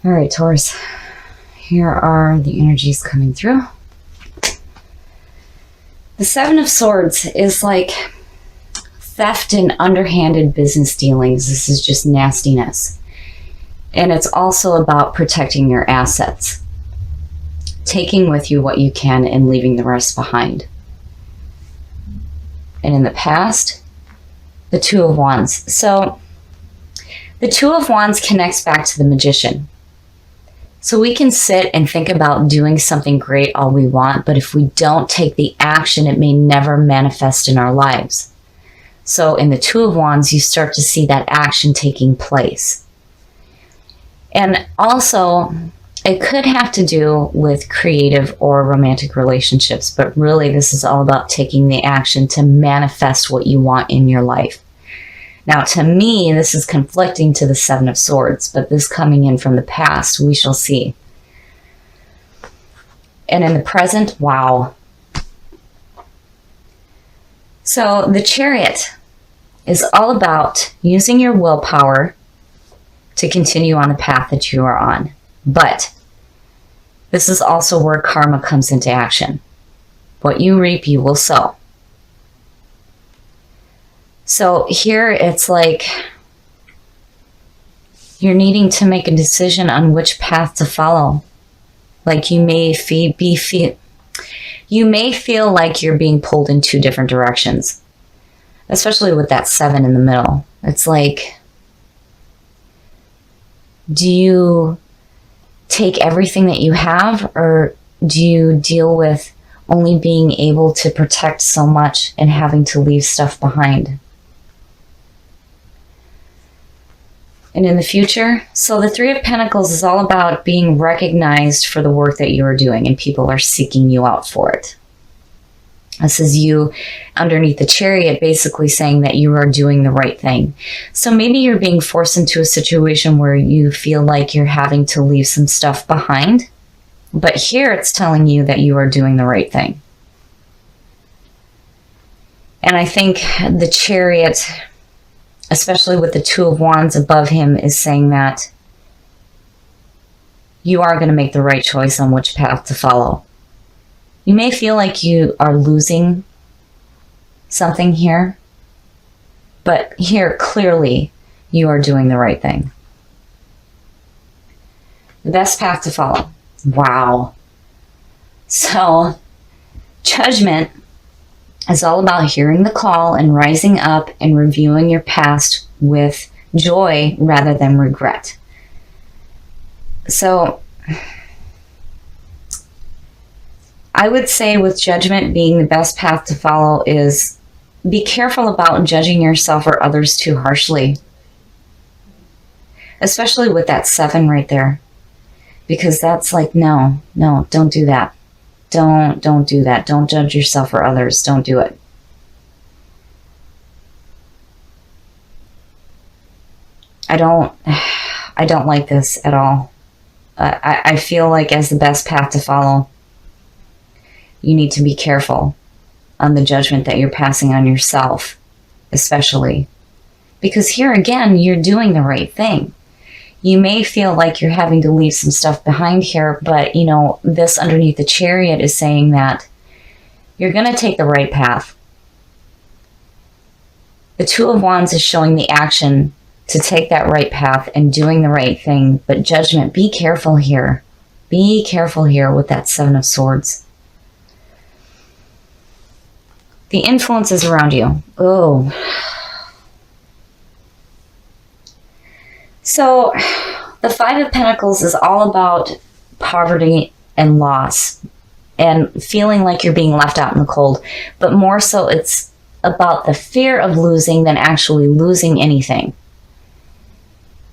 All right, Taurus. Here are the energies coming through. The Seven of Swords is like theft and underhanded business dealings. This is just nastiness. And it's also about protecting your assets. Taking with you what you can and leaving the rest behind. And in the past, the Two of Wands. So the Two of Wands connects back to the Magician. So we can sit and think about doing something great all we want, but if we don't take the action, it may never manifest in our lives. So in the Two of Wands, you start to see that action taking place. And also, it could have to do with creative or romantic relationships, but really this is all about taking the action to manifest what you want in your life. Now, to me, this is conflicting to the Seven of Swords, but this coming in from the past, we shall see. And in the present, wow. So the Chariot is all about using your willpower to continue on the path that you are on. But this is also where karma comes into action. What you reap, you will sow. So here it's like you're needing to make a decision on which path to follow. Like you may feel like you're being pulled in two different directions, especially with that 7 in the middle. It's like, do you take everything that you have, or do you deal with only being able to protect so much and having to leave stuff behind? And in the future, so the Three of Pentacles is all about being recognized for the work that you are doing, and people are seeking you out for it. This is you underneath the Chariot basically saying that you are doing the right thing. So maybe you're being forced into a situation where you feel like you're having to leave some stuff behind. But here it's telling you that you are doing the right thing. And I think the Chariot, especially with the Two of Wands above him, is saying that you are going to make the right choice on which path to follow. You may feel like you are losing something here, but here clearly you are doing the right thing. The best path to follow. Wow. So, judgment is all about hearing the call and rising up and reviewing your past with joy rather than regret. So, I would say with judgment being the best path to follow is be careful about judging yourself or others too harshly. Especially with that 7 right there. Because that's like, no, don't do that. Don't do that. Don't judge yourself or others. Don't do it. I don't like this at all. I feel like as the best path to follow, you need to be careful on the judgment that you're passing on yourself, especially. Because here again, you're doing the right thing. You may feel like you're having to leave some stuff behind here, but you know, this underneath the Chariot is saying that you're going to take the right path. The Two of Wands is showing the action to take that right path and doing the right thing, but judgment, be careful here. Be careful here with that 7 of Swords. The influences around you. Oh. So, the 5 of Pentacles is all about poverty and loss and feeling like you're being left out in the cold. But more so, it's about the fear of losing than actually losing anything.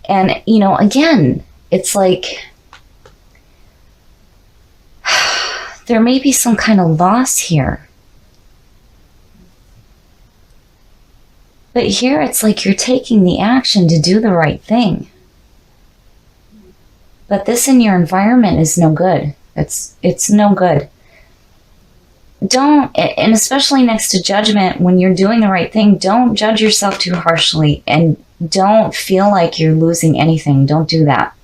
And, you know, again, it's like there may be some kind of loss here. But here it's like you're taking the action to do the right thing. But this in your environment is no good. It's no good. Don't, and especially next to judgment, when you're doing the right thing, don't judge yourself too harshly and don't feel like you're losing anything. Don't do that.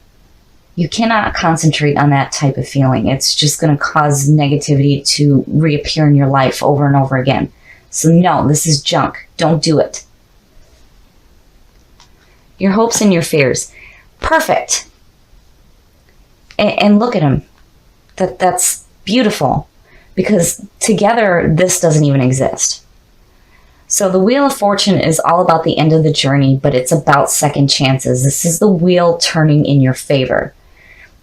You cannot concentrate on that type of feeling. It's just going to cause negativity to reappear in your life over and over again. So no, this is junk. Don't do it. Your hopes and your fears. Perfect. And look at them. That's beautiful. Because together, this doesn't even exist. So the Wheel of Fortune is all about the end of the journey, but it's about second chances. This is the wheel turning in your favor.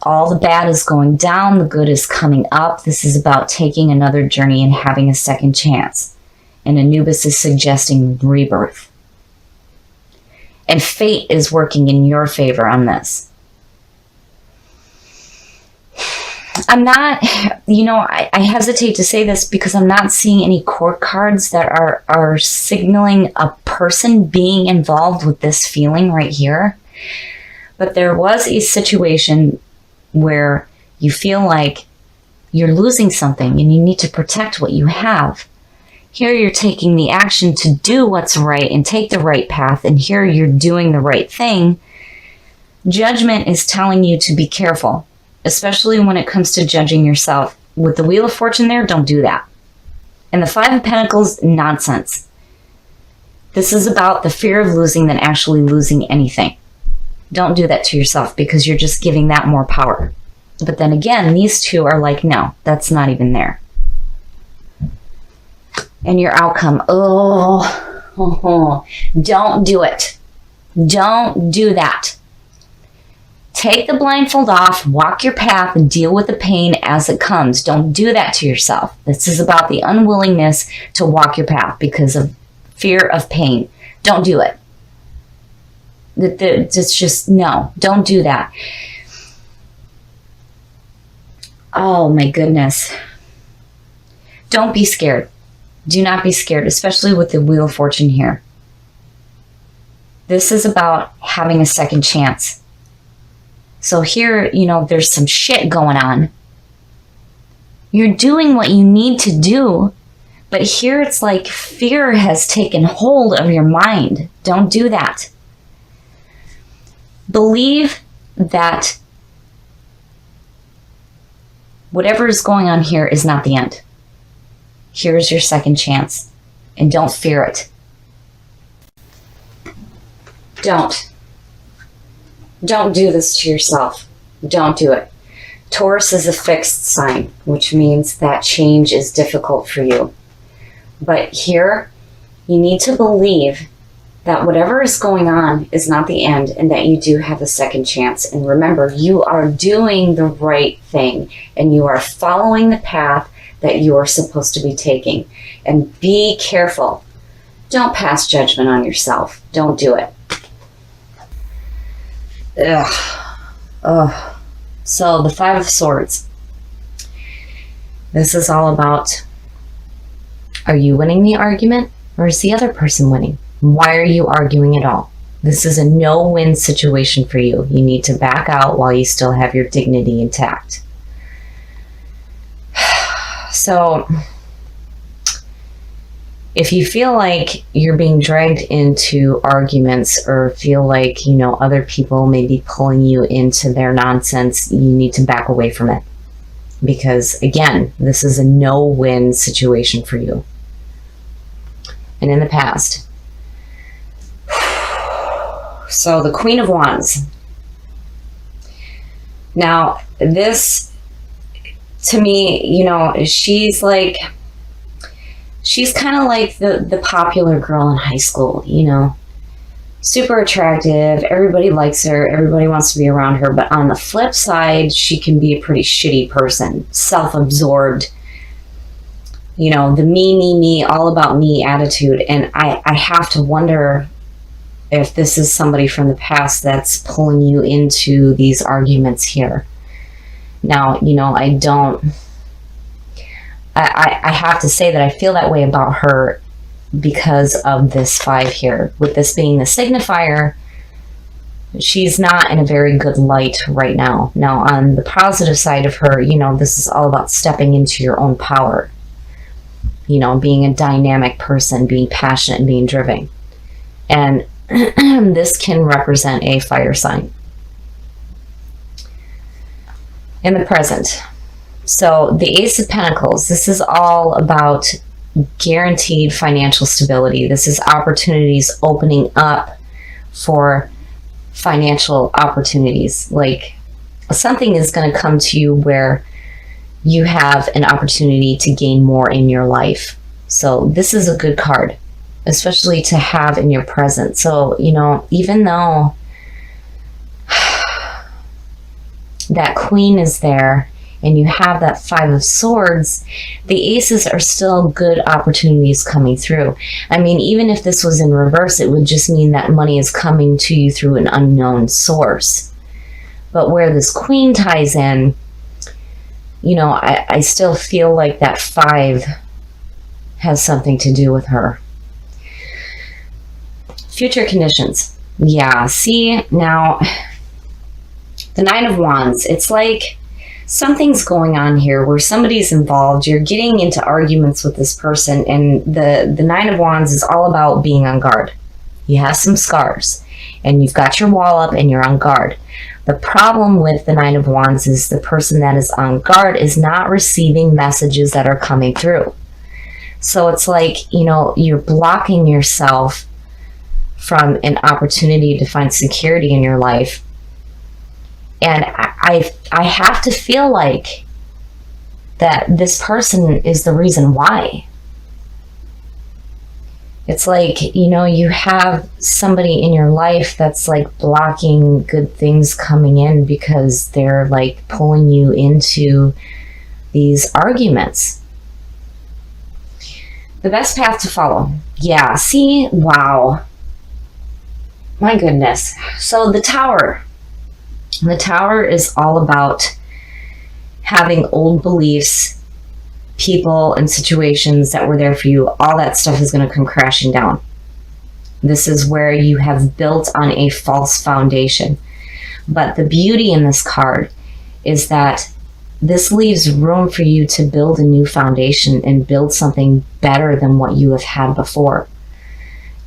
All the bad is going down, the good is coming up. This is about taking another journey and having a second chance. And Anubis is suggesting rebirth. And fate is working in your favor on this. I'm not, I hesitate to say this because I'm not seeing any court cards that are signaling a person being involved with this feeling right here. But there was a situation where you feel like you're losing something and you need to protect what you have. Here you're taking the action to do what's right and take the right path, and here you're doing the right thing. Judgment is telling you to be careful, especially when it comes to judging yourself. With the Wheel of Fortune there, don't do that. And the Five of Pentacles, nonsense. This is about the fear of losing than actually losing anything. Don't do that to yourself because you're just giving that more power. But then again, these two are like, no, that's not even there. And your outcome, don't do it. Don't do that. Take the blindfold off, walk your path, and deal with the pain as it comes. Don't do that to yourself. This is about the unwillingness to walk your path because of fear of pain. Don't do it. It's just, no, don't do that. Oh my goodness. Don't be scared. Do not be scared, especially with the Wheel of Fortune here. This is about having a second chance. So here, there's some shit going on. You're doing what you need to do, but here it's like fear has taken hold of your mind. Don't do that. Believe that whatever is going on here is not the end. Here's your second chance, and don't fear it. Don't do this to yourself. Don't do it. Taurus is a fixed sign, which means that change is difficult for you. But here, you need to believe that whatever is going on is not the end and that you do have a second chance. And remember, you are doing the right thing and you are following the path that you are supposed to be taking. And be careful. Don't pass judgment on yourself. Don't do it. Ugh. So the Five of Swords. This is all about, are you winning the argument or is the other person winning? Why are you arguing at all? This is a no-win situation for you. You need to back out while you still have your dignity intact. So if you feel like you're being dragged into arguments or feel like, other people may be pulling you into their nonsense, you need to back away from it. Because again, this is a no-win situation for you. And in the past. So the Queen of Wands. Now, this, to me, she's kind of like the popular girl in high school, super attractive. Everybody likes her. Everybody wants to be around her. But on the flip side, she can be a pretty shitty person, self-absorbed, the me, all about me attitude. And I have to wonder if this is somebody from the past that's pulling you into these arguments here. Now, I have to say that I feel that way about her because of this 5 here. With this being the signifier, she's not in a very good light right now. Now, on the positive side of her, this is all about stepping into your own power. Being a dynamic person, being passionate and being driven. And this can represent a fire sign. in the present. So the Ace of Pentacles, this is all about guaranteed financial stability. This is opportunities opening up for financial opportunities. Like something is going to come to you where you have an opportunity to gain more in your life. So this is a good card, especially to have in your present. So, you know, even though that Queen is there and you have that Five of Swords, the aces are still good opportunities coming through. I mean, even if this was in reverse, it would just mean that money is coming to you through an unknown source. But where this Queen ties in, you know, I still feel like that 5 has something to do with her. Future conditions. Yeah, see, now, the Nine of Wands, it's like something's going on here where somebody's involved. You're getting into arguments with this person, and the Nine of Wands is all about being on guard. You have some scars, and you've got your wall up, and you're on guard. The problem with the Nine of Wands is the person that is on guard is not receiving messages that are coming through. So it's like, you know, you're blocking yourself from an opportunity to find security in your life. And I have to feel like that this person is the reason why. It's like, you know, you have somebody in your life that's like blocking good things coming in because they're like pulling you into these arguments. The best path to follow. Yeah, see? Wow. My goodness. So the Tower. The Tower is all about having old beliefs, people and situations that were there for you. All that stuff is going to come crashing down. This is where you have built on a false foundation. But the beauty in this card is that this leaves room for you to build a new foundation and build something better than what you have had before.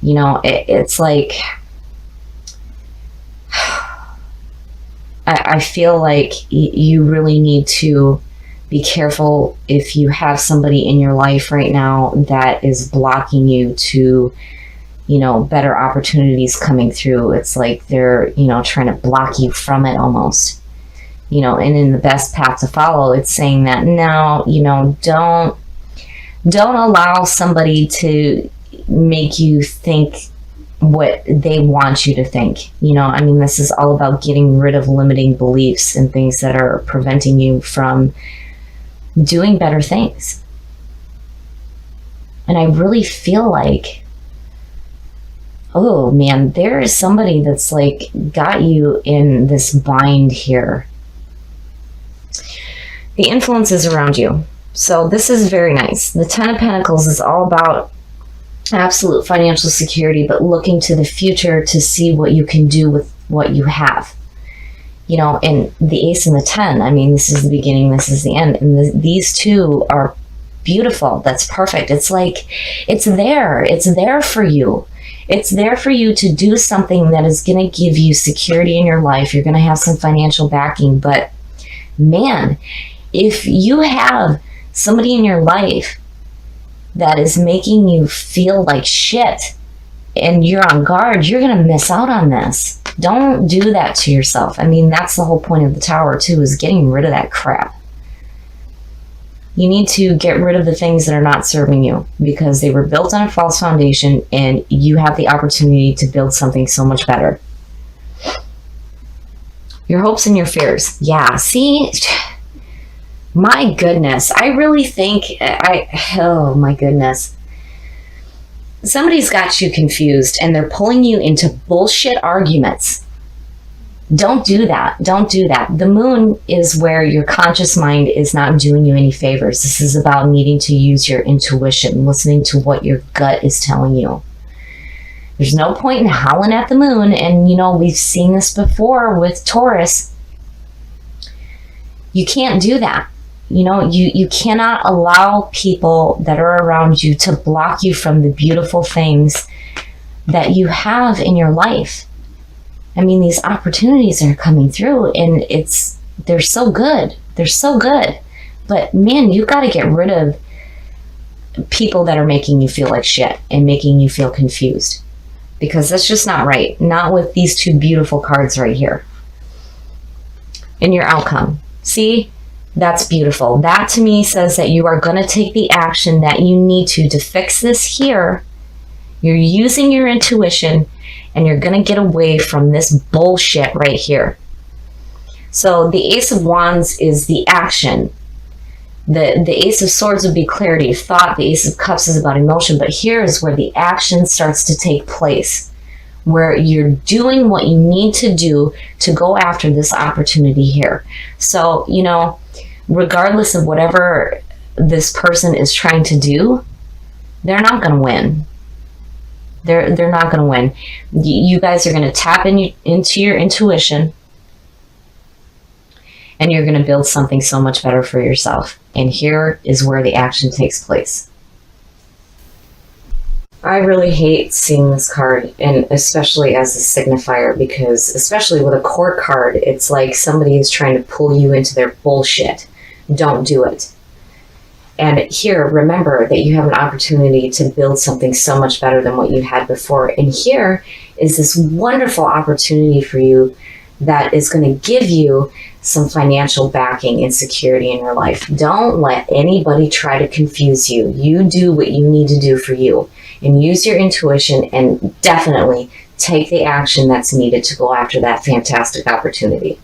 You know, it's like, I feel like you really need to be careful if you have somebody in your life right now that is blocking you to, you know, better opportunities coming through. It's like they're, you know, trying to block you from it almost. You know, and in the best path to follow, it's saying that, no, you know, don't allow somebody to make you think what they want you to think. You know, I mean, this is all about getting rid of limiting beliefs and things that are preventing you from doing better things. And I really feel like, oh man, there is somebody that's like got you in this bind here. The influences around you. So this is very nice. The Ten of Pentacles is all about absolute financial security, but looking to the future to see what you can do with what you have. You know, and the Ace and the 10, I mean, this is the beginning, this is the end. And these two are beautiful. That's perfect. It's like, it's there. It's there for you. It's there for you to do something that is going to give you security in your life. You're going to have some financial backing. But man, if you have somebody in your life that is making you feel like shit and you're on guard, you're going to miss out on this. Don't do that to yourself. I mean, that's the whole point of the Tower too, is getting rid of that crap. You need to get rid of the things that are not serving you because they were built on a false foundation and you have the opportunity to build something so much better. Your hopes and your fears. Yeah, see? My goodness. I really think, oh my goodness. Somebody's got you confused and they're pulling you into bullshit arguments. Don't do that. Don't do that. The Moon is where your conscious mind is not doing you any favors. This is about needing to use your intuition, listening to what your gut is telling you. There's no point in howling at the moon. And, you know, we've seen this before with Taurus. You can't do that. You know, you cannot allow people that are around you to block you from the beautiful things that you have in your life. I mean, these opportunities are coming through and it's they're so good. They're so good. But man, you got to get rid of people that are making you feel like shit and making you feel confused, because that's just not right. Not with these two beautiful cards right here. And your outcome. See, that's beautiful. That to me says that you are going to take the action that you need to fix this here. You're using your intuition, and you're going to get away from this bullshit right here. So the Ace of Wands is the action. The Ace of Swords would be clarity of thought. The Ace of Cups is about emotion. But here is where the action starts to take place, where you're doing what you need to do to go after this opportunity here. So, you know, regardless of whatever this person is trying to do, they're not going to win. They're not going to win. You guys are going to tap into your intuition, and you're going to build something so much better for yourself. And here is where the action takes place. I really hate seeing this card, and especially as a signifier, because especially with a court card, it's like somebody is trying to pull you into their bullshit. Don't do it. And here, remember that you have an opportunity to build something so much better than what you had before. And here is this wonderful opportunity for you that is going to give you some financial backing and security in your life. Don't let anybody try to confuse you. You do what you need to do for you, and use your intuition, and definitely take the action that's needed to go after that fantastic opportunity.